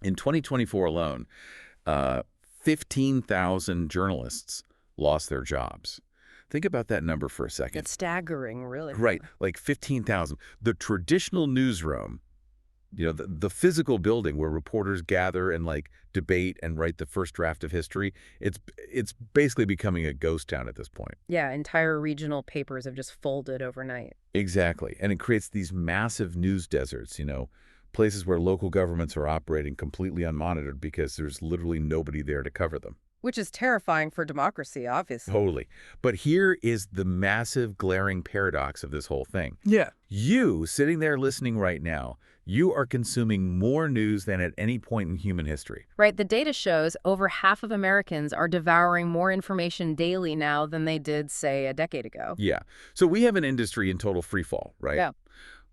In 2024 alone, 15,000 journalists lost their jobs. Think about that number for a second. It's staggering, really. Right, like 15,000. The traditional newsroom, the physical building where reporters gather and like debate and write the first draft of history, it's basically becoming a ghost town at this point. Yeah, entire regional papers have just folded overnight. Exactly. And it creates these massive news deserts, places where local governments are operating completely unmonitored because there's literally nobody there to cover them. Which is terrifying for democracy, obviously. Totally. But here is the massive, glaring paradox of this whole thing. Yeah. You, sitting there listening right now, you are consuming more news than at any point in human history. Right. The data shows over half of Americans are devouring more information daily now than they did, say, a decade ago. Yeah. So we have an industry in total freefall, right? Yeah.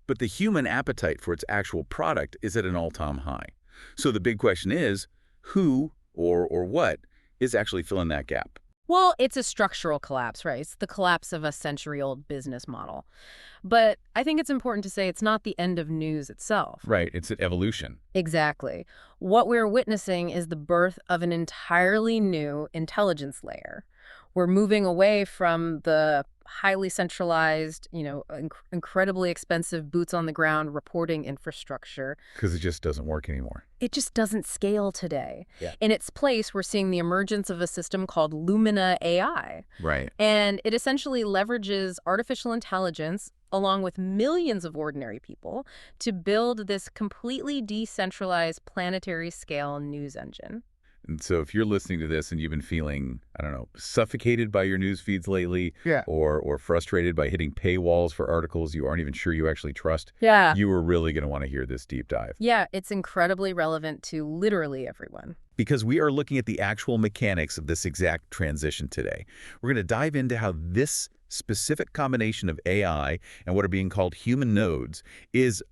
But the human appetite for its actual product is at an all-time high. So the big question is, who or what is actually filling that gap? Well, it's a structural collapse, right? It's the collapse of a century-old business model. But I think it's important to say it's not the end of news itself. Right. It's an evolution. Exactly. What we're witnessing is the birth of an entirely new intelligence layer. We're moving away from the highly centralized, incredibly expensive boots-on-the-ground reporting infrastructure. Because it just doesn't work anymore. It just doesn't scale today. Yeah. In its place, we're seeing the emergence of a system called Lumina AI. Right. And it essentially leverages artificial intelligence along with millions of ordinary people to build this completely decentralized planetary-scale news engine. And so if you're listening to this and you've been feeling, I don't know, suffocated by your news feeds lately, Yeah. or frustrated by hitting paywalls for articles you aren't even sure you actually trust, Yeah. you are really going to want to hear this deep dive. Yeah, it's incredibly relevant to literally everyone. Because we are looking at the actual mechanics of this exact transition today. We're going to dive into how this specific combination of AI and what are being called human nodes is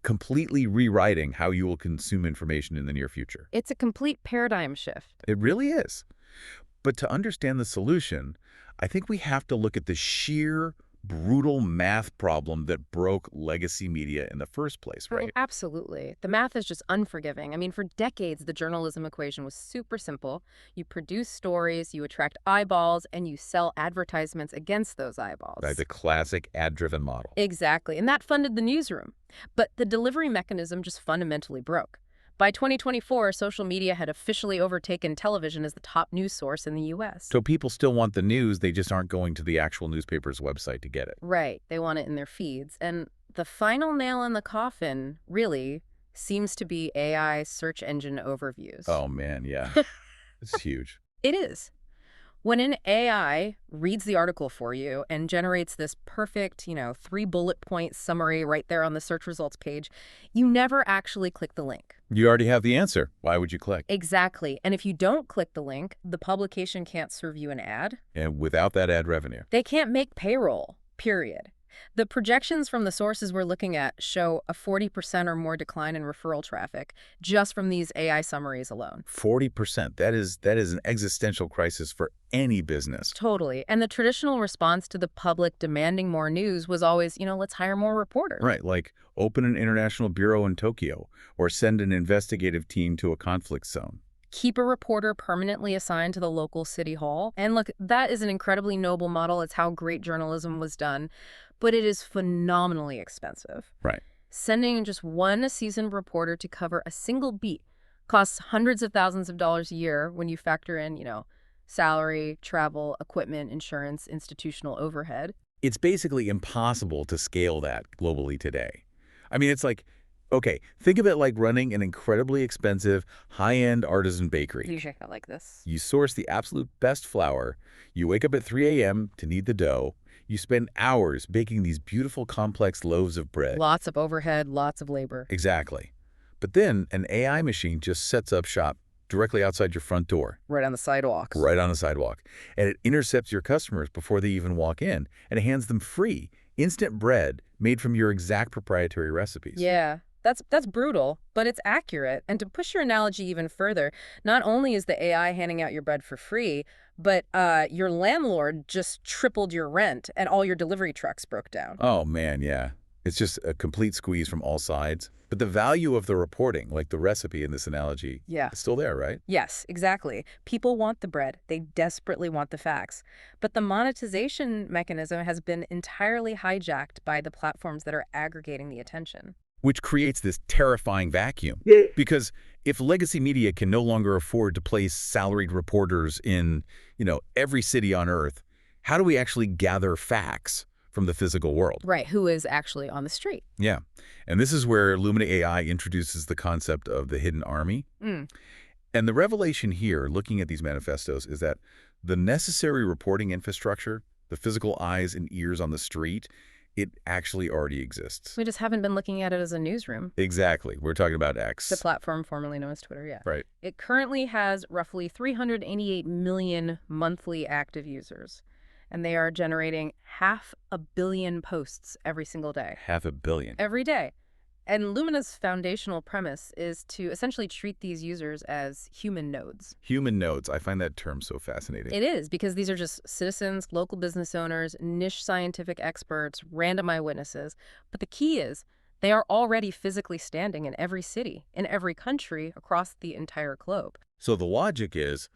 completely rewriting how you will consume information in the near future. It's a complete paradigm shift. It really is. But to understand the solution, I think we have to look at the sheer, brutal math problem that broke legacy media in the first place, right? Absolutely. The math is just unforgiving. I mean, for decades, the journalism equation was super simple. You produce stories, you attract eyeballs, and you sell advertisements against those eyeballs. Right, the classic ad-driven model. Exactly. And that funded the newsroom. But the delivery mechanism just fundamentally broke. By 2024, social media had officially overtaken television as the top news source in the U.S. So people still want the news, they just aren't going to the actual newspaper's website to get it. Right. They want it in their feeds. And the final nail in the coffin, really, seems to be AI search engine overviews. Oh, man, yeah. It's huge. It is. When an AI reads the article for you and generates this perfect, 3-bullet point summary right there on the search results page, you never actually click the link. You already have the answer. Why would you click? Exactly. And if you don't click the link, the publication can't serve you an ad. And without that ad revenue. They can't make payroll, period. The projections from the sources we're looking at show a 40% or more decline in referral traffic just from these AI summaries alone. 40%. That is an existential crisis for any business. Totally. And the traditional response to the public demanding more news was always, let's hire more reporters. Right, like open an international bureau in Tokyo or send an investigative team to a conflict zone. Keep a reporter permanently assigned to the local city hall. And look, that is an incredibly noble model. It's how great journalism was done. But it is phenomenally expensive. Right. Sending just one seasoned reporter to cover a single beat costs hundreds of thousands of dollars a year when you factor in, salary, travel, equipment, insurance, institutional overhead. It's basically impossible to scale that globally today. I mean, it's like, okay, think of it like running an incredibly expensive, high-end artisan bakery. You check out like this. You source the absolute best flour. You wake up at 3 a.m. to knead the dough. You spend hours baking these beautiful, complex loaves of bread. Lots of overhead, lots of labor. Exactly. But then an AI machine just sets up shop directly outside your front door. Right on the sidewalks. Right on the sidewalk. And it intercepts your customers before they even walk in, and it hands them free, instant bread made from your exact proprietary recipes. Yeah. That's brutal, but it's accurate. And to push your analogy even further, not only is the AI handing out your bread for free, but your landlord just tripled your rent and all your delivery trucks broke down. Oh, man, yeah. It's just a complete squeeze from all sides. But the value of the reporting, like the recipe in this analogy, Yeah. is still there, right? Yes, exactly. People want the bread. They desperately want the facts. But the monetization mechanism has been entirely hijacked by the platforms that are aggregating the attention. Which creates this terrifying vacuum. Because if legacy media can no longer afford to place salaried reporters in, every city on Earth, how do we actually gather facts from the physical world? Right, who is actually on the street. Yeah. And this is where Lumina AI introduces the concept of the hidden army. Mm. And the revelation here, looking at these manifestos, is that the necessary reporting infrastructure, the physical eyes and ears on the street, it actually already exists. We just haven't been looking at it as a newsroom. Exactly. We're talking about X. The platform formerly known as Twitter, yeah. Right. It currently has roughly 388 million monthly active users, and they are generating 500 million posts every single day. 500 million. Every day. And Lumina's foundational premise is to essentially treat these users as human nodes. Human nodes. I find that term so fascinating. It is, because these are just citizens, local business owners, niche scientific experts, random eyewitnesses. But the key is they are already physically standing in every city, in every country, across the entire globe. So the logic is,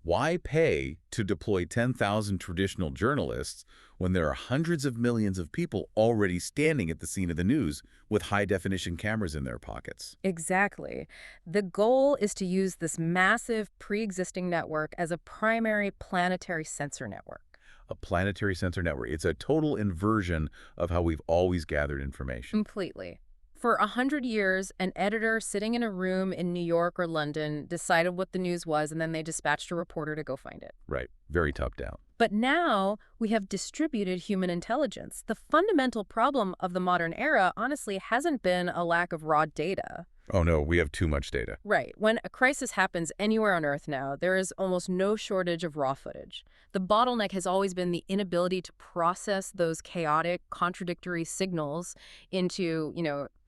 why pay to deploy 10,000 traditional journalists when there are hundreds of millions of people already standing at the scene of the news with high-definition cameras in their pockets? Exactly. The goal is to use this massive pre-existing network as a primary planetary sensor network. A planetary sensor network. It's a total inversion of how we've always gathered information. Completely. For 100 years, an editor sitting in a room in New York or London decided what the news was, and then they dispatched a reporter to go find it. Right. Very top down. But now we have distributed human intelligence. The fundamental problem of the modern era, honestly, hasn't been a lack of raw data. Oh, no, we have too much data. Right. When a crisis happens anywhere on Earth now, there is almost no shortage of raw footage. The bottleneck has always been the inability to process those chaotic, contradictory signals into,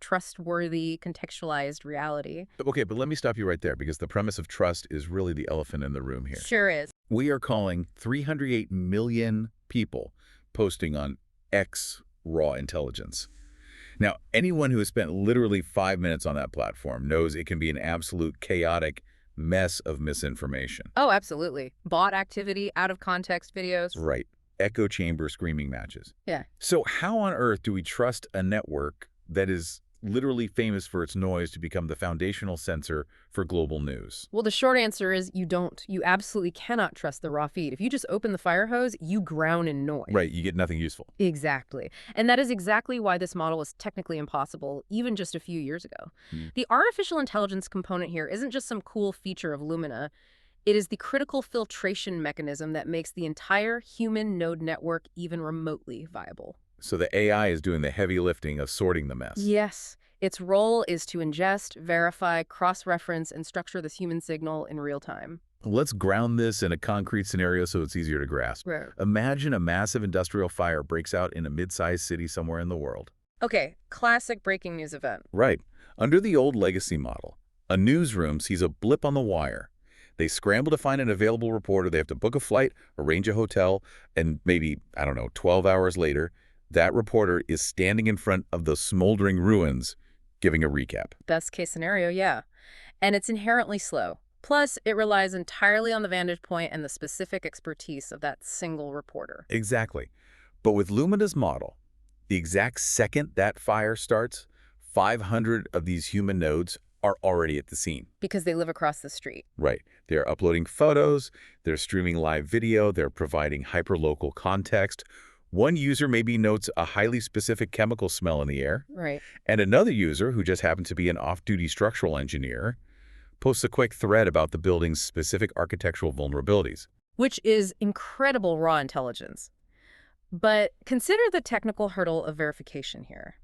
trustworthy, contextualized reality. Okay, but let me stop you right there, because the premise of trust is really the elephant in the room here. Sure is. We are calling 308 million people posting on X raw intelligence. Now, anyone who has spent literally 5 minutes on that platform knows it can be an absolute chaotic mess of misinformation. Oh, absolutely. Bot activity, out of context videos. Right. Echo chamber screaming matches. Yeah. So how on earth do we trust a network that is literally famous for its noise to become the foundational sensor for global news? Well, the short answer is you don't. You absolutely cannot trust the raw feed. If you just open the fire hose, you drown in noise. Right, you get nothing useful. Exactly. And that is exactly why this model was technically impossible even just a few years ago. The artificial intelligence component here isn't just some cool feature of Lumina. It is the critical filtration mechanism that makes the entire human node network even remotely viable. So the AI is doing the heavy lifting of sorting the mess. Yes. Its role is to ingest, verify, cross-reference, and structure this human signal in real time. Let's ground this in a concrete scenario so it's easier to grasp. Right. Imagine a massive industrial fire breaks out in a mid-sized city somewhere in the world. Okay, classic breaking news event. Right. Under the old legacy model, a newsroom sees a blip on the wire. They scramble to find an available reporter. They have to book a flight, arrange a hotel, and maybe, 12 hours later, that reporter is standing in front of the smoldering ruins, giving a recap. Best case scenario, yeah. And it's inherently slow. Plus, it relies entirely on the vantage point and the specific expertise of that single reporter. Exactly. But with Lumina's model, the exact second that fire starts, 500 of these human nodes are already at the scene. Because they live across the street. Right. They're uploading photos, they're streaming live video, they're providing hyperlocal context. One user maybe notes a highly specific chemical smell in the air. Right. And another user, who just happens to be an off-duty structural engineer, posts a quick thread about the building's specific architectural vulnerabilities. Which is incredible raw intelligence. But consider the technical hurdle of verification here.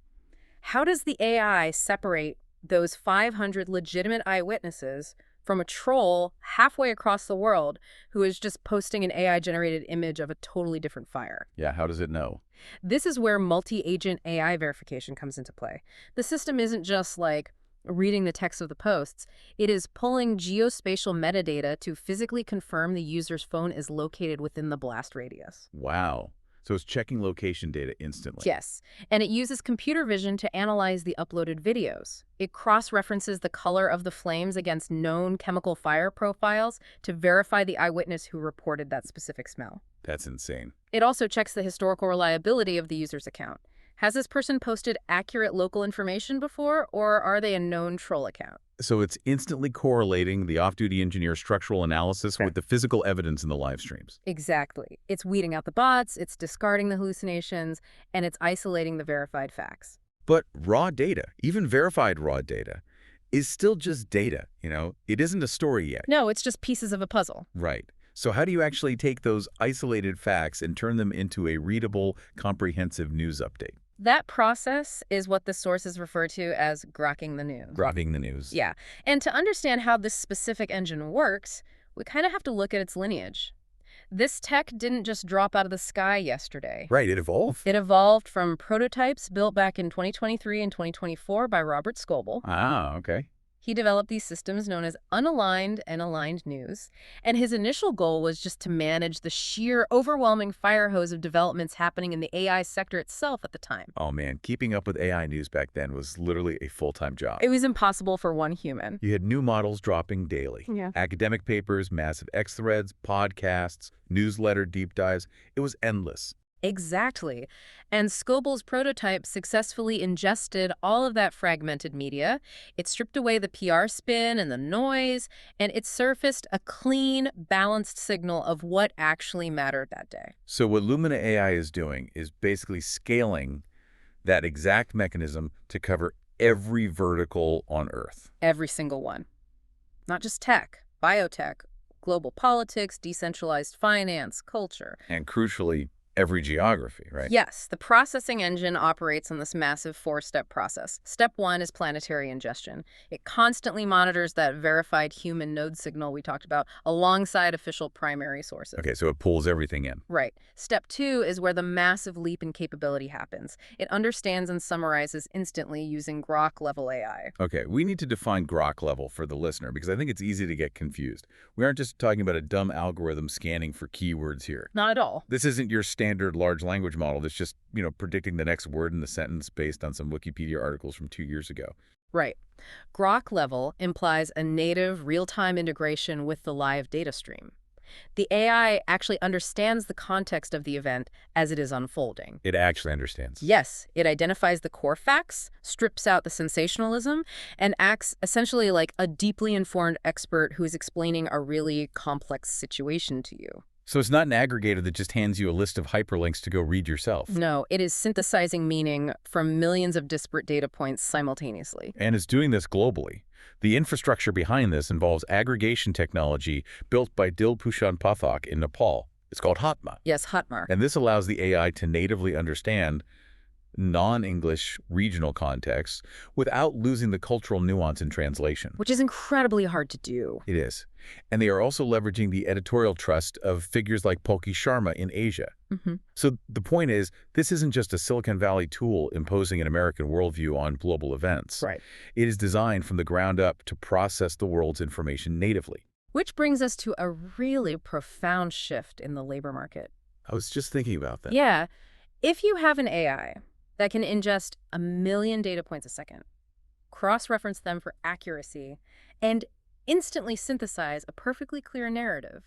How does the AI separate those 500 legitimate eyewitnesses from a troll halfway across the world who is just posting an AI-generated image of a totally different fire? Yeah, how does it know? This is where multi-agent AI verification comes into play. The system isn't just like reading the text of the posts. It is pulling geospatial metadata to physically confirm the user's phone is located within the blast radius. Wow. So it's checking location data instantly. Yes, and it uses computer vision to analyze the uploaded videos. It cross-references the color of the flames against known chemical fire profiles to verify the eyewitness who reported that specific smell. That's insane. It also checks the historical reliability of the user's account. Has this person posted accurate local information before, or are they a known troll account? So it's instantly correlating the off-duty engineer structural analysis with the physical evidence in the live streams. Exactly. It's weeding out the bots, it's discarding the hallucinations, and it's isolating the verified facts. But raw data, even verified raw data, is still just data, you know? It isn't a story yet. No, it's just pieces of a puzzle. Right. So how do you actually take those isolated facts and turn them into a readable, comprehensive news update? That process is what the sources refer to as grokking the news. Grokking the news. Yeah. And to understand how this specific engine works, we kind of have to look at its lineage. This tech didn't just drop out of the sky yesterday. Right, it evolved. It evolved from prototypes built back in 2023 and 2024 by Robert Scoble. Ah, okay. He developed these systems known as unaligned and aligned news, and his initial goal was just to manage the sheer, overwhelming fire hose of developments happening in the AI sector itself at the time. Oh man, keeping up with AI news back then was literally a full-time job. It was impossible for one human. You had new models dropping daily. Yeah. Academic papers, massive X threads, podcasts, newsletter deep dives. It was endless. Exactly. And Scoble's prototype successfully ingested all of that fragmented media. It stripped away the PR spin and the noise, and it surfaced a clean, balanced signal of what actually mattered that day. So what Lumina AI is doing is basically scaling that exact mechanism to cover every vertical on Earth. Every single one. Not just tech, biotech, global politics, decentralized finance, culture. And crucially, every geography, right? Yes, the processing engine operates on this massive four-step process. Step one is planetary ingestion. It constantly monitors that verified human node signal we talked about alongside official primary sources. Okay, so it pulls everything in. Right. Step two is where the massive leap in capability happens. It understands and summarizes instantly using Grok-level AI. Okay, we need to define Grok level for the listener because I think it's easy to get confused. We aren't just talking about a dumb algorithm scanning for keywords here. Not at all. This isn't your standard large language model that's just, predicting the next word in the sentence based on some Wikipedia articles from 2 years ago. Right. Grok level implies a native real-time integration with the live data stream. The AI actually understands the context of the event as it is unfolding. It actually understands. Yes, it identifies the core facts, strips out the sensationalism, and acts essentially like a deeply informed expert who is explaining a really complex situation to you. So it's not an aggregator that just hands you a list of hyperlinks to go read yourself. No, it is synthesizing meaning from millions of disparate data points simultaneously. And it's doing this globally. The infrastructure behind this involves aggregation technology built by Dilbhushan Pathak in Nepal. It's called Hatma. Yes, Hotmar. And this allows the AI to natively understand non-English regional contexts without losing the cultural nuance in translation. Which is incredibly hard to do. It is. And they are also leveraging the editorial trust of figures like Pulki Sharma in Asia. So the point is, this isn't just a Silicon Valley tool imposing an American worldview on global events. Right. It is designed from the ground up to process the world's information natively. Which brings us to a really profound shift in the labor market. I was just thinking about that. Yeah. If you have an AI that can ingest 1 million data points a second, cross-reference them for accuracy, and instantly synthesize a perfectly clear narrative,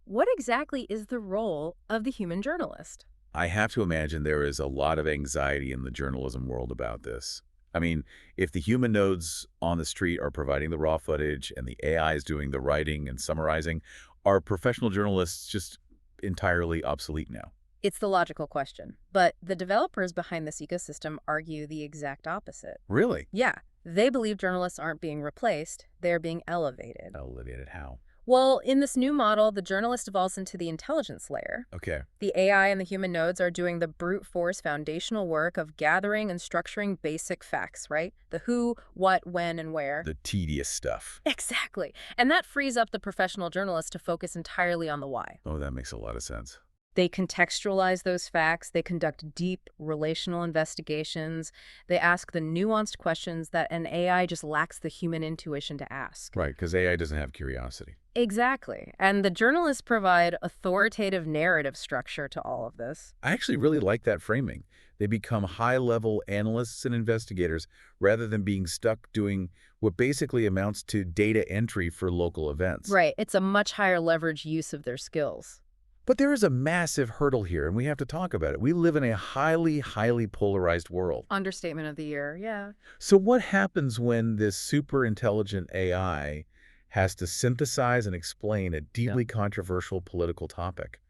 what exactly is the role of the human journalist? I have to imagine there is a lot of anxiety in the journalism world about this. I mean, if the human nodes on the street are providing the raw footage and the AI is doing the writing and summarizing, are professional journalists just entirely obsolete now? It's the logical question, but the developers behind this ecosystem argue the exact opposite. Really? Yeah, they believe journalists aren't being replaced, they're being elevated. Elevated how? Well, in this new model, the journalist evolves into the intelligence layer. Okay. The AI and the human nodes are doing the brute force foundational work of gathering and structuring basic facts, right? The who, what, when, and where. The tedious stuff. Exactly. And that frees up the professional journalist to focus entirely on the why. Oh, that makes a lot of sense. They contextualize those facts. They conduct deep relational investigations. They ask the nuanced questions that an AI just lacks the human intuition to ask. Right, because AI doesn't have curiosity. Exactly. And the journalists provide authoritative narrative structure to all of this. I actually really like that framing. They become high-level analysts and investigators rather than being stuck doing what basically amounts to data entry for local events. Right. It's a much higher leverage use of their skills. But there is a massive hurdle here, and we have to talk about it. We live in a highly polarized world. Understatement of the year, yeah. So what happens when this super intelligent AI has to synthesize and explain a deeply controversial political topic?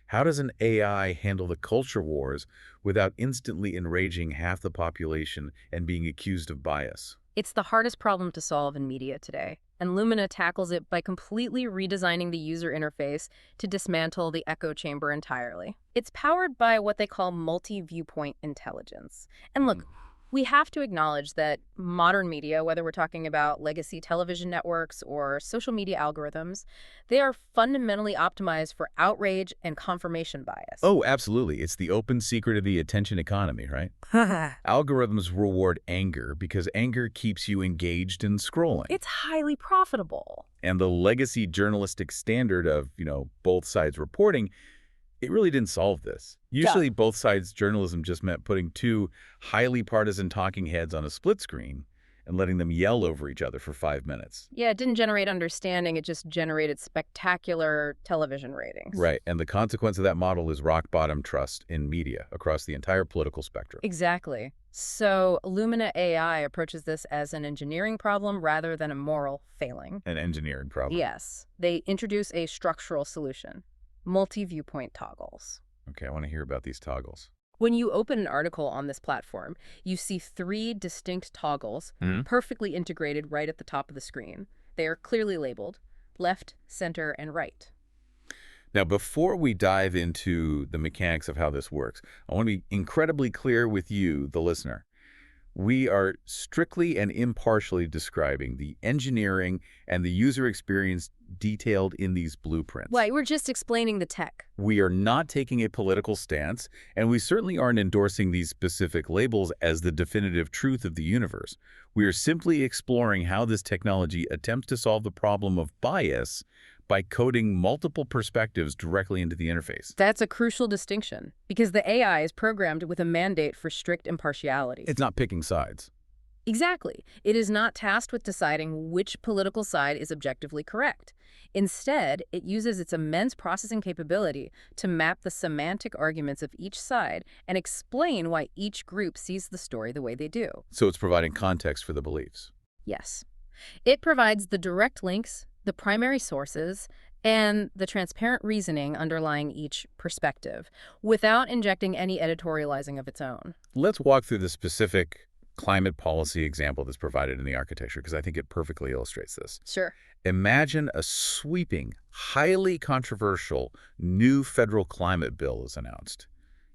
How does an AI handle the culture wars without instantly enraging half the population and being accused of bias? It's the hardest problem to solve in media today, and Lumina tackles it by completely redesigning the user interface to dismantle the echo chamber entirely. It's powered by what they call multi-viewpoint intelligence. And look, we have to acknowledge that modern media, whether we're talking about legacy television networks or social media algorithms, they are fundamentally optimized for outrage and confirmation bias. Oh, absolutely. It's the open secret of the attention economy, right? Algorithms reward anger because anger keeps you engaged and scrolling. It's highly profitable. And the legacy journalistic standard of, both sides reporting, it really didn't solve this. Usually both sides journalism just meant putting two highly partisan talking heads on a split screen and letting them yell over each other for 5 minutes. Yeah, it didn't generate understanding. It just generated spectacular television ratings. Right. And the consequence of that model is rock bottom trust in media across the entire political spectrum. Exactly. So Lumina AI approaches this as an engineering problem rather than a moral failing. An engineering problem. Yes. They introduce a structural solution. Multi-viewpoint toggles. Okay, I want to hear about these toggles. When you open an article on this platform, you see 3 distinct toggles perfectly integrated right at the top of the screen. They are clearly labeled left, center, and right. Now, before we dive into the mechanics of how this works, I want to be incredibly clear with you, the listener. We are strictly and impartially describing the engineering and the user experience detailed in these blueprints. Right, we're just explaining the tech. We are not taking a political stance, and we certainly aren't endorsing these specific labels as the definitive truth of the universe. We are simply exploring how this technology attempts to solve the problem of bias by coding multiple perspectives directly into the interface. That's a crucial distinction, because the AI is programmed with a mandate for strict impartiality. It's not picking sides. Exactly. It is not tasked with deciding which political side is objectively correct. Instead, it uses its immense processing capability to map the semantic arguments of each side and explain why each group sees the story the way they do. So it's providing context for the beliefs. Yes. It provides the direct links, the primary sources, and the transparent reasoning underlying each perspective, without injecting any editorializing of its own. Let's walk through the specific climate policy example that's provided in the architecture, because I think it perfectly illustrates this. Sure. Imagine a sweeping, highly controversial new federal climate bill is announced.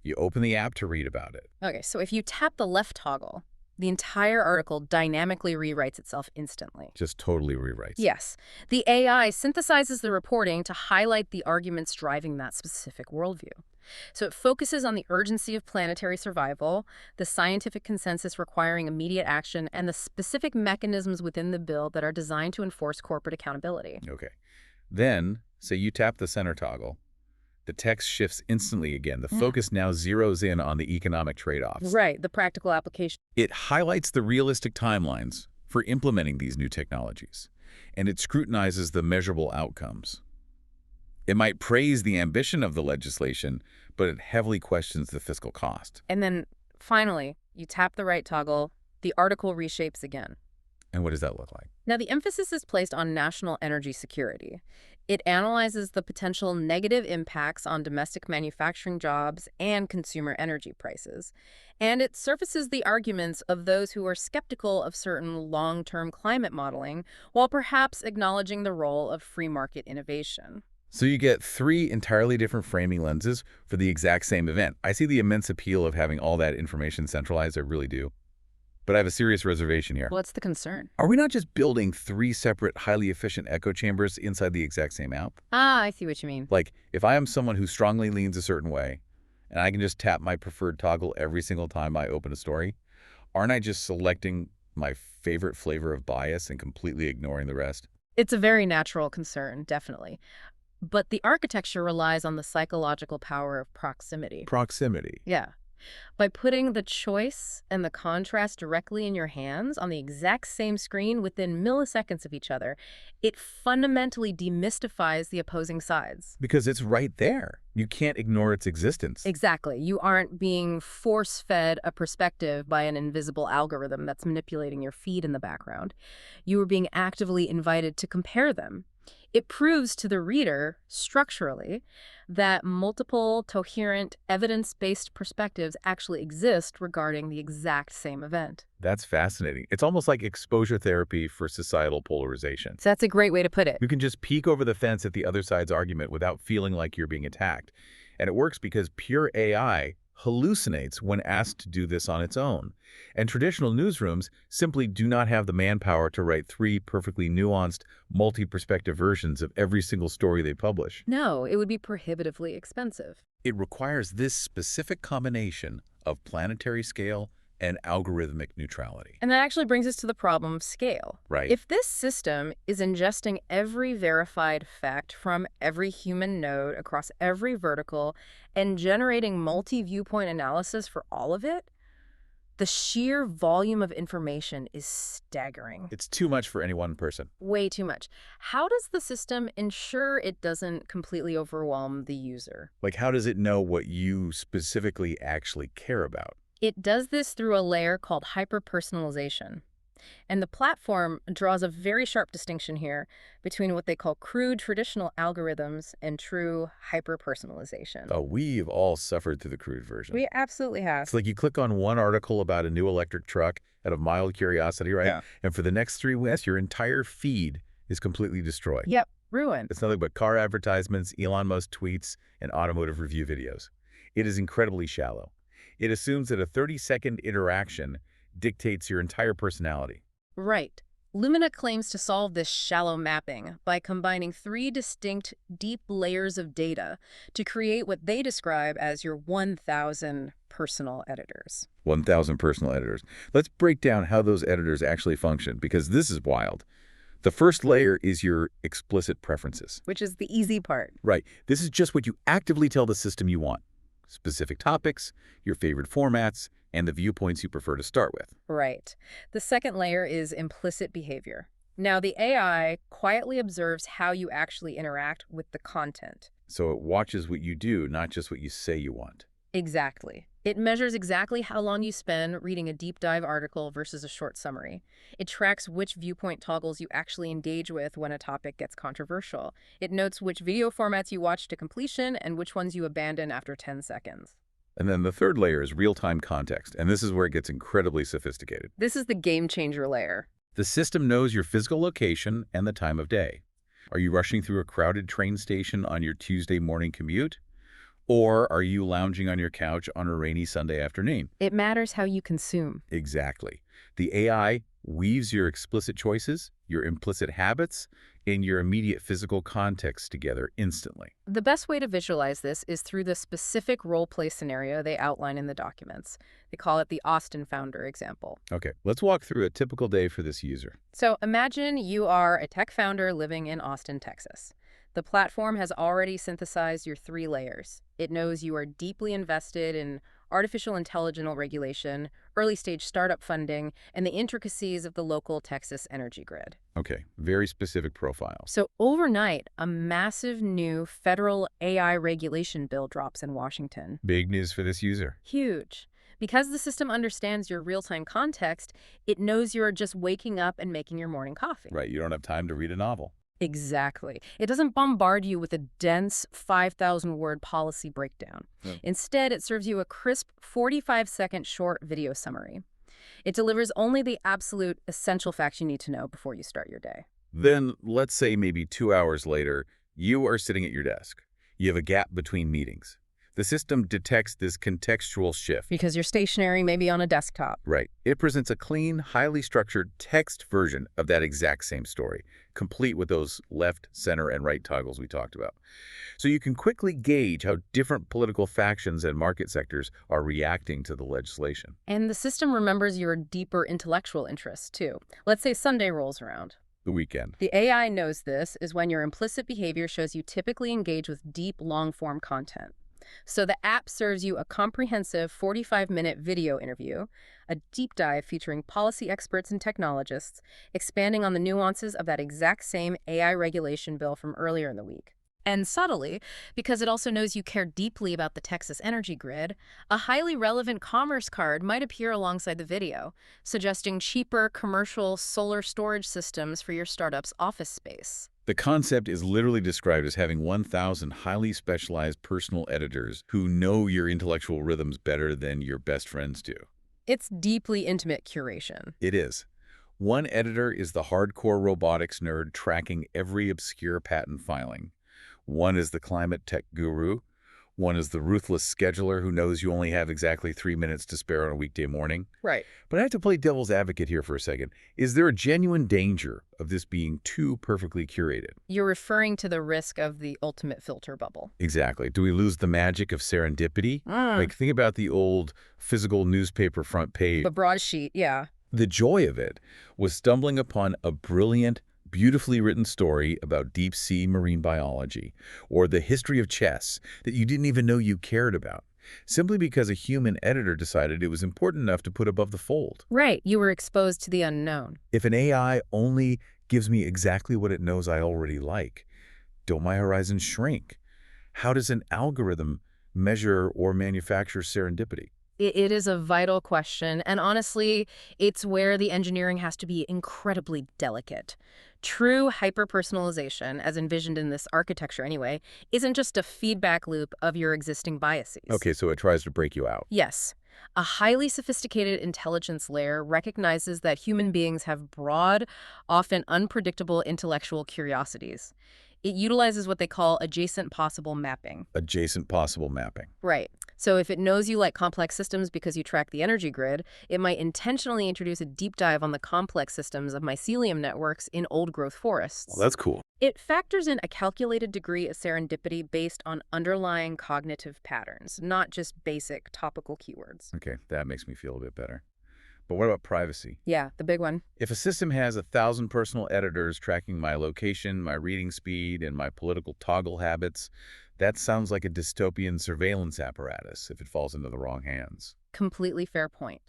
You open the app to read about it. Okay, so if you tap the left toggle, the entire article dynamically rewrites itself instantly. Just totally rewrites. Yes. The AI synthesizes the reporting to highlight the arguments driving that specific worldview. So it focuses on the urgency of planetary survival, the scientific consensus requiring immediate action, and the specific mechanisms within the bill that are designed to enforce corporate accountability. Okay. Then, say you tap the center toggle. The text shifts instantly again. The focus now zeroes in on the economic trade-offs. Right, the practical application. It highlights the realistic timelines for implementing these new technologies, and it scrutinizes the measurable outcomes. It might praise the ambition of the legislation, but it heavily questions the fiscal cost. And then, finally, you tap the right toggle, the article reshapes again. And what does that look like? Now, the emphasis is placed on national energy security. It analyzes the potential negative impacts on domestic manufacturing jobs and consumer energy prices. And it surfaces the arguments of those who are skeptical of certain long-term climate modeling, while perhaps acknowledging the role of free market innovation. So you get 3 entirely different framing lenses for the exact same event. I see the immense appeal of having all that information centralized. I really do. But I have a serious reservation here. What's the concern? Are we not just building three separate, highly efficient echo chambers inside the exact same app? Ah, I see what you mean. Like, if I am someone who strongly leans a certain way, and I can just tap my preferred toggle every single time I open a story, aren't I just selecting my favorite flavor of bias and completely ignoring the rest? It's a very natural concern, definitely. But the architecture relies on the psychological power of proximity. Proximity. Yeah. By putting the choice and the contrast directly in your hands on the exact same screen within milliseconds of each other, it fundamentally demystifies the opposing sides. Because it's right there. You can't ignore its existence. Exactly. You aren't being force-fed a perspective by an invisible algorithm that's manipulating your feed in the background. You are being actively invited to compare them. It proves to the reader, structurally, that multiple, coherent, evidence-based perspectives actually exist regarding the exact same event. That's fascinating. It's almost like exposure therapy for societal polarization. So that's a great way to put it. You can just peek over the fence at the other side's argument without feeling like you're being attacked. And it works because pure AI hallucinates when asked to do this on its own. And traditional newsrooms simply do not have the manpower to write three perfectly nuanced, multi-perspective versions of every single story they publish. No, it would be prohibitively expensive. It requires this specific combination of planetary scale and algorithmic neutrality. And that actually brings us to the problem of scale. Right. If this system is ingesting every verified fact from every human node across every vertical and generating multi-viewpoint analysis for all of it, the sheer volume of information is staggering. It's too much for any one person. Way too much. How does the system ensure it doesn't completely overwhelm the user? Like, how does it know what you specifically actually care about? It does this through a layer called hyper-personalization. And the platform draws a very sharp distinction here between what they call crude traditional algorithms and true hyper-personalization. Oh, we've all suffered through the crude version. We absolutely have. It's like you click on one article about a new electric truck out of mild curiosity, right? Yeah. And for the next 3 weeks, your entire feed is completely destroyed. Yep, ruined. It's nothing but car advertisements, Elon Musk tweets, and automotive review videos. It is incredibly shallow. It assumes that a 30-second interaction dictates your entire personality. Right. Lumina claims to solve this shallow mapping by combining 3 distinct, deep layers of data to create what they describe as your 1,000 personal editors. 1,000 personal editors. Let's break down how those editors actually function, because this is wild. The first layer is your explicit preferences. Which is the easy part. Right. This is just what you actively tell the system you want. Specific topics, your favorite formats, and the viewpoints you prefer to start with. Right. The second layer is implicit behavior. Now, the AI quietly observes how you actually interact with the content. So it watches what you do, not just what you say you want. Exactly. It measures exactly how long you spend reading a deep dive article versus a short summary. It tracks which viewpoint toggles you actually engage with when a topic gets controversial. It notes which video formats you watch to completion and which ones you abandon after 10 seconds. And then the third layer is real-time context, and this is where it gets incredibly sophisticated. This is the game changer layer. The system knows your physical location and the time of day. Are you rushing through a crowded train station on your Tuesday morning commute? Or are you lounging on your couch on a rainy Sunday afternoon? It matters how you consume. Exactly. The AI weaves your explicit choices, your implicit habits, and your immediate physical context together instantly. The best way to visualize this is through the specific role-play scenario they outline in the documents. They call it the Austin founder example. Okay, let's walk through a typical day for this user. So imagine you are a tech founder living in Austin, Texas. The platform has already synthesized your 3 layers. It knows you are deeply invested in artificial intelligence regulation, early-stage startup funding, and the intricacies of the local Texas energy grid. Okay, very specific profiles. So overnight, a massive new federal AI regulation bill drops in Washington. Big news for this user. Huge. Because the system understands your real-time context, it knows you're just waking up and making your morning coffee. Right, you don't have time to read a novel. Exactly. It doesn't bombard you with a dense 5,000-word policy breakdown. Yeah. Instead, it serves you a crisp 45-second short video summary. It delivers only the absolute essential facts you need to know before you start your day. Then, let's say maybe 2 hours later, you are sitting at your desk. You have a gap between meetings. The system detects this contextual shift. Because you're stationary, maybe on a desktop. Right. It presents a clean, highly structured text version of that exact same story, complete with those left, center, and right toggles we talked about. So you can quickly gauge how different political factions and market sectors are reacting to the legislation. And the system remembers your deeper intellectual interests, too. Let's say Sunday rolls around. The weekend. The AI knows this is when your implicit behavior shows you typically engage with deep, long-form content. So the app serves you a comprehensive 45-minute video interview, a deep dive featuring policy experts and technologists, expanding on the nuances of that exact same AI regulation bill from earlier in the week. And subtly, because it also knows you care deeply about the Texas energy grid, a highly relevant commerce card might appear alongside the video, suggesting cheaper commercial solar storage systems for your startup's office space. The concept is literally described as having 1,000 highly specialized personal editors who know your intellectual rhythms better than your best friends do. It's deeply intimate curation. It is. One editor is the hardcore robotics nerd tracking every obscure patent filing. One is the climate tech guru. One is the ruthless scheduler who knows you only have exactly 3 minutes to spare on a weekday morning. Right. But I have to play devil's advocate here for a second. Is there a genuine danger of this being too perfectly curated? You're referring to the risk of the ultimate filter bubble. Exactly. Do we lose the magic of serendipity? Like, think about the old physical newspaper front page. The broadsheet, yeah. The joy of it was stumbling upon a brilliant, beautifully written story about deep-sea marine biology, or the history of chess that you didn't even know you cared about, simply because a human editor decided it was important enough to put above the fold. Right, you were exposed to the unknown. If an AI only gives me exactly what it knows I already like, don't my horizons shrink? How does an algorithm measure or manufacture serendipity? It is a vital question, and honestly, it's where the engineering has to be incredibly delicate. True hyper-personalization, as envisioned in this architecture anyway, isn't just a feedback loop of your existing biases. Okay, so it tries to break you out. Yes. A highly sophisticated intelligence layer recognizes that human beings have broad, often unpredictable intellectual curiosities. It utilizes what they call adjacent possible mapping. Adjacent possible mapping. Right. So if it knows you like complex systems because you track the energy grid, it might intentionally introduce a deep dive on the complex systems of mycelium networks in old-growth forests. Well, that's cool. It factors in a calculated degree of serendipity based on underlying cognitive patterns, not just basic topical keywords. Okay, that makes me feel a bit better. But what about privacy? Yeah, the big one. If a system has 1,000 personal editors tracking my location, my reading speed, and my political toggle habits, that sounds like a dystopian surveillance apparatus if it falls into the wrong hands. Completely fair point.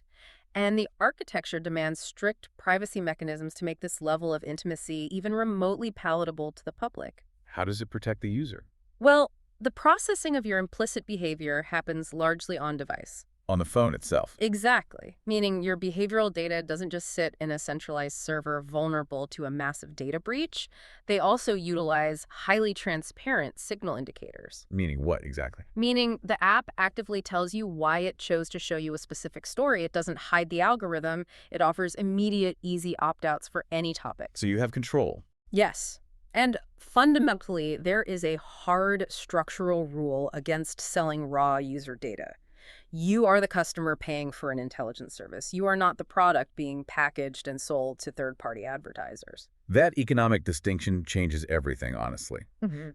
And the architecture demands strict privacy mechanisms to make this level of intimacy even remotely palatable to the public. How does it protect the user? Well, the processing of your implicit behavior happens largely on device. On the phone itself. Exactly, meaning your behavioral data doesn't just sit in a centralized server vulnerable to a massive data breach. They also utilize highly transparent signal indicators. Meaning what exactly? Meaning the app actively tells you why it chose to show you a specific story. It doesn't hide the algorithm. It offers immediate, easy opt-outs for any topic. So you have control. Yes. And fundamentally, there is a hard structural rule against selling raw user data. You are the customer paying for an intelligence service. You are not the product being packaged and sold to third-party advertisers. That economic distinction changes everything, honestly.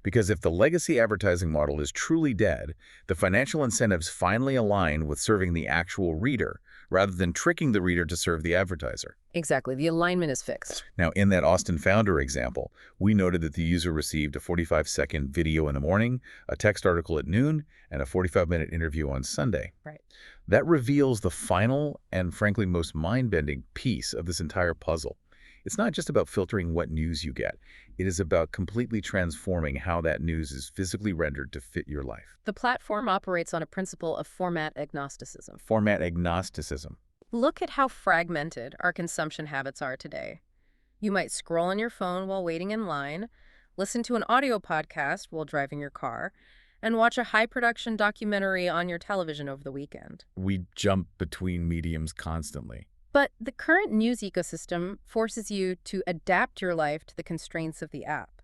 Because if the legacy advertising model is truly dead, the financial incentives finally align with serving the actual reader, rather than tricking the reader to serve the advertiser. Exactly. The alignment is fixed. Now, in that Austin founder example, we noted that the user received a 45-second video in the morning, a text article at noon, and a 45-minute interview on Sunday. Right. That reveals the final and, frankly, most mind-bending piece of this entire puzzle. It's not just about filtering what news you get. It is about completely transforming how that news is physically rendered to fit your life. The platform operates on a principle of format agnosticism. Format agnosticism. Look at how fragmented our consumption habits are today. You might scroll on your phone while waiting in line, listen to an audio podcast while driving your car, and watch a high-production documentary on your television over the weekend. We jump between mediums constantly. But the current news ecosystem forces you to adapt your life to the constraints of the app.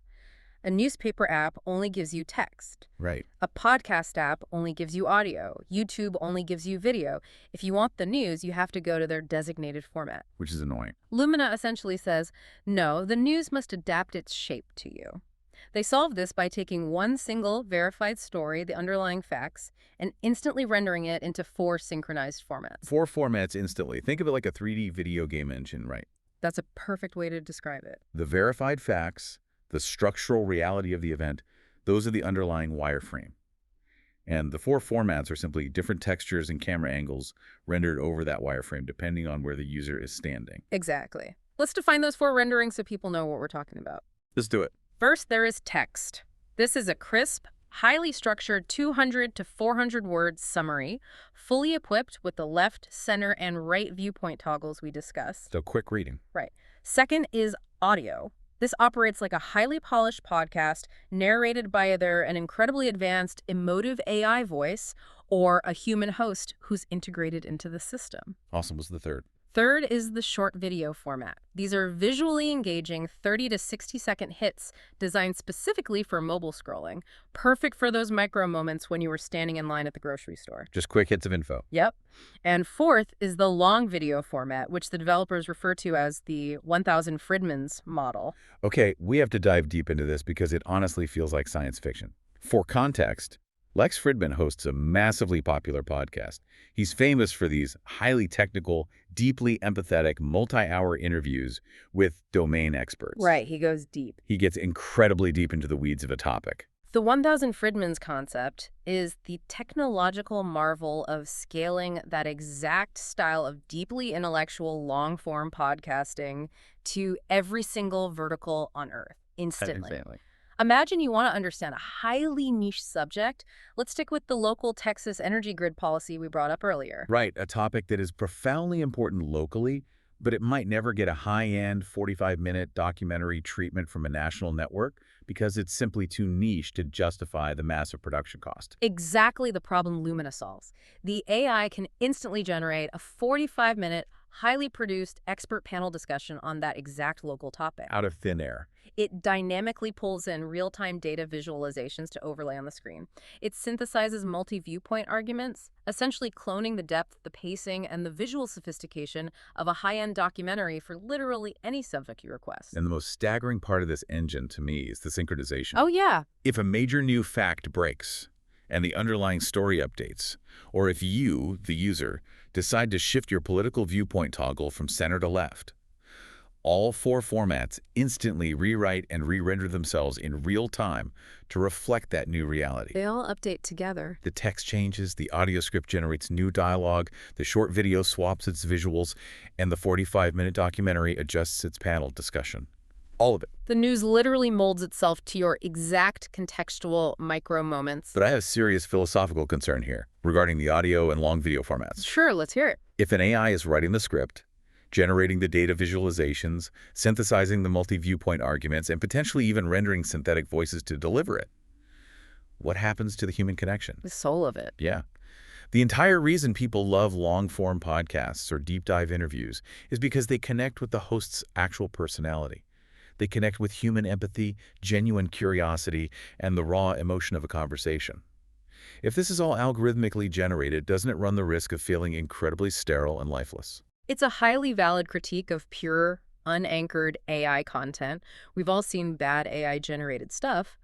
A newspaper app only gives you text. Right. A podcast app only gives you audio. YouTube only gives you video. If you want the news, you have to go to their designated format. Which is annoying. Lumina essentially says, no, the news must adapt its shape to you. They solve this by taking one single verified story, the underlying facts, and instantly rendering it into 4 synchronized formats. 4 formats instantly. Think of it like a 3D video game engine, right? That's a perfect way to describe it. The verified facts, the structural reality of the event, those are the underlying wireframe. And the 4 formats are simply different textures and camera angles rendered over that wireframe depending on where the user is standing. Exactly. Let's define those 4 renderings so people know what we're talking about. Let's do it. First, there is text. This is a crisp, highly structured 200 to 400 word summary, fully equipped with the left, center, and right viewpoint toggles we discussed. So quick reading. Right. Second is audio. This operates like a highly polished podcast narrated by either an incredibly advanced emotive AI voice or a human host who's integrated into the system. Awesome. What's the third? Third is the short video format. These are visually engaging 30 to 60-second hits designed specifically for mobile scrolling, perfect for those micro moments when you were standing in line at the grocery store. Just quick hits of info. Yep. And fourth is the long video format, which the developers refer to as the 1000 Friedmans model. Okay, we have to dive deep into this because it honestly feels like science fiction. For context, Lex Fridman hosts a massively popular podcast. He's famous for these highly technical, deeply empathetic, multi-hour interviews with domain experts. Right, he goes deep. He gets incredibly deep into the weeds of a topic. The 1000 Friedmans concept is the technological marvel of scaling that exact style of deeply intellectual long-form podcasting to every single vertical on Earth instantly. Instantly. Imagine you want to understand a highly niche subject. Let's stick with the local Texas energy grid policy we brought up earlier. Right, a topic that is profoundly important locally, but it might never get a high-end 45-minute documentary treatment from a national network because it's simply too niche to justify the massive production cost. Exactly the problem Lumina solves. The AI can instantly generate a 45-minute, highly produced expert panel discussion on that exact local topic. Out of thin air. It dynamically pulls in real-time data visualizations to overlay on the screen. It synthesizes multi-viewpoint arguments, essentially cloning the depth, the pacing, and the visual sophistication of a high-end documentary for literally any subject you request. And the most staggering part of this engine, to me, is the synchronization. Oh, yeah. If a major new fact breaks and the underlying story updates, or if you, the user, decide to shift your political viewpoint toggle from center to left, all 4 formats instantly rewrite and re-render themselves in real time to reflect that new reality. They all update together. The text changes, the audio script generates new dialogue, the short video swaps its visuals, and the 45-minute documentary adjusts its panel discussion. All of it. The news literally molds itself to your exact contextual micro moments. But I have serious philosophical concern here regarding the audio and long video formats. Sure, let's hear it. If an AI is writing the script, generating the data visualizations, synthesizing the multi-viewpoint arguments, and potentially even rendering synthetic voices to deliver it, what happens to the human connection? The soul of it. Yeah. The entire reason people love long-form podcasts or deep dive interviews is because they connect with the host's actual personality. They connect with human empathy, genuine curiosity, and the raw emotion of a conversation. If this is all algorithmically generated, doesn't it run the risk of feeling incredibly sterile and lifeless? It's a highly valid critique of pure, unanchored AI content. We've all seen bad AI-generated stuff.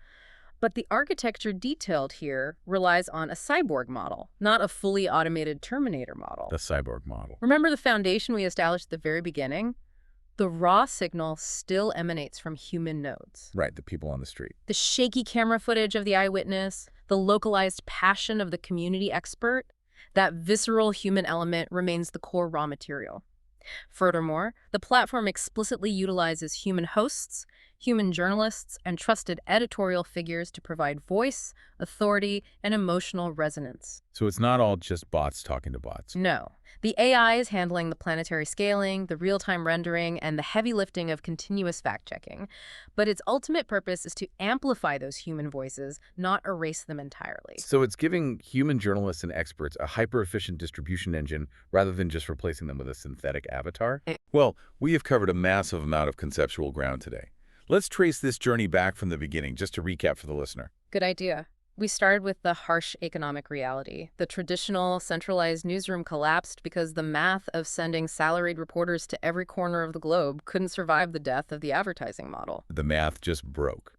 But the architecture detailed here relies on a cyborg model, not a fully automated Terminator model. The cyborg model. Remember the foundation we established at the very beginning? The raw signal still emanates from human nodes. Right, the people on the street. The shaky camera footage of the eyewitness, the localized passion of the community expert, that visceral human element remains the core raw material. Furthermore, the platform explicitly utilizes human hosts, human journalists, and trusted editorial figures to provide voice, authority, and emotional resonance. So it's not all just bots talking to bots. No. The AI is handling the planetary scaling, the real-time rendering, and the heavy lifting of continuous fact-checking. But its ultimate purpose is to amplify those human voices, not erase them entirely. So it's giving human journalists and experts a hyper-efficient distribution engine rather than just replacing them with a synthetic avatar? Well, we have covered a massive amount of conceptual ground today. Let's trace this journey back from the beginning, just to recap for the listener. Good idea. We started with the harsh economic reality. The traditional centralized newsroom collapsed because the math of sending salaried reporters to every corner of the globe couldn't survive the death of the advertising model. The math just broke.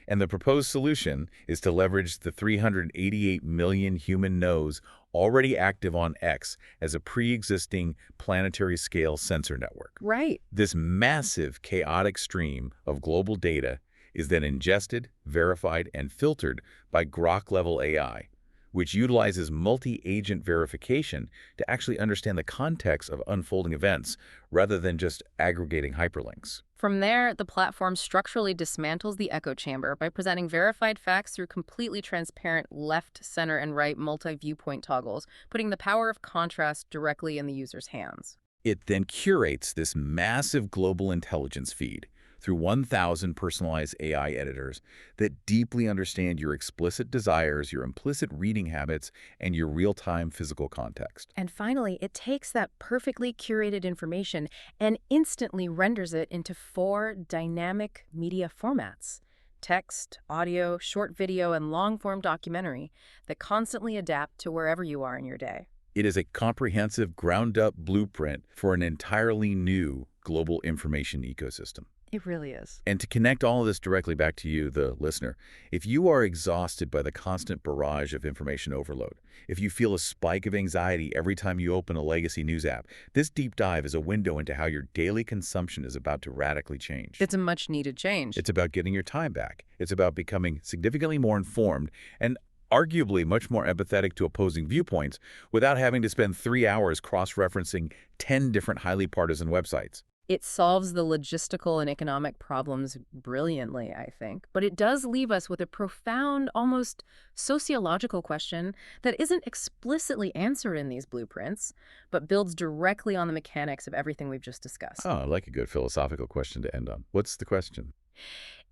And the proposed solution is to leverage the 388 million human nodes already active on X as a pre-existing planetary-scale sensor network. Right. This massive, chaotic stream of global data is then ingested, verified, and filtered by Grok-level AI, which utilizes multi-agent verification to actually understand the context of unfolding events rather than just aggregating hyperlinks. From there, the platform structurally dismantles the echo chamber by presenting verified facts through completely transparent left, center, and right multi-viewpoint toggles, putting the power of contrast directly in the user's hands. It then curates this massive global intelligence feed through 1,000 personalized AI editors that deeply understand your explicit desires, your implicit reading habits, and your real-time physical context. And finally, it takes that perfectly curated information and instantly renders it into 4 dynamic media formats: text, audio, short video, and long-form documentary that constantly adapt to wherever you are in your day. It is a comprehensive, ground-up blueprint for an entirely new global information ecosystem. It really is. And to connect all of this directly back to you, the listener, if you are exhausted by the constant barrage of information overload, if you feel a spike of anxiety every time you open a legacy news app, this deep dive is a window into how your daily consumption is about to radically change. It's a much-needed change. It's about getting your time back. It's about becoming significantly more informed and arguably much more empathetic to opposing viewpoints without having to spend 3 hours cross-referencing 10 different highly partisan websites. It solves the logistical and economic problems brilliantly, I think. But it does leave us with a profound, almost sociological question that isn't explicitly answered in these blueprints, but builds directly on the mechanics of everything we've just discussed. Oh, I like a good philosophical question to end on. What's the question?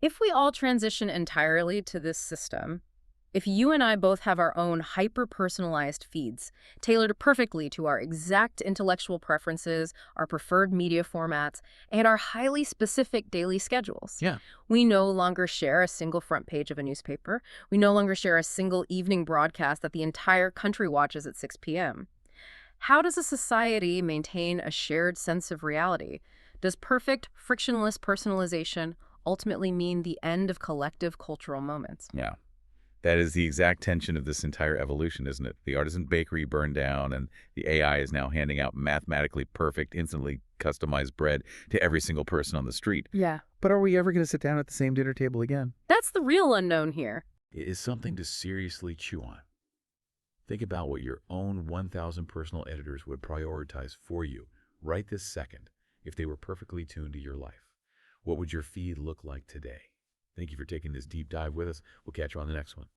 If we all transition entirely to this system, if you and I both have our own hyper-personalized feeds, tailored perfectly to our exact intellectual preferences, our preferred media formats, and our highly specific daily schedules, Yeah. we no longer share a single front page of a newspaper. We no longer share a single evening broadcast that the entire country watches at 6 p.m. How does a society maintain a shared sense of reality? Does perfect, frictionless personalization ultimately mean the end of collective cultural moments? Yeah. That is the exact tension of this entire evolution, isn't it? The artisan bakery burned down, and the AI is now handing out mathematically perfect, instantly customized bread to every single person on the street. Yeah. But are we ever going to sit down at the same dinner table again? That's the real unknown here. It is something to seriously chew on. Think about what your own 1,000 personal editors would prioritize for you right this second if they were perfectly tuned to your life. What would your feed look like today? Thank you for taking this deep dive with us. We'll catch you on the next one.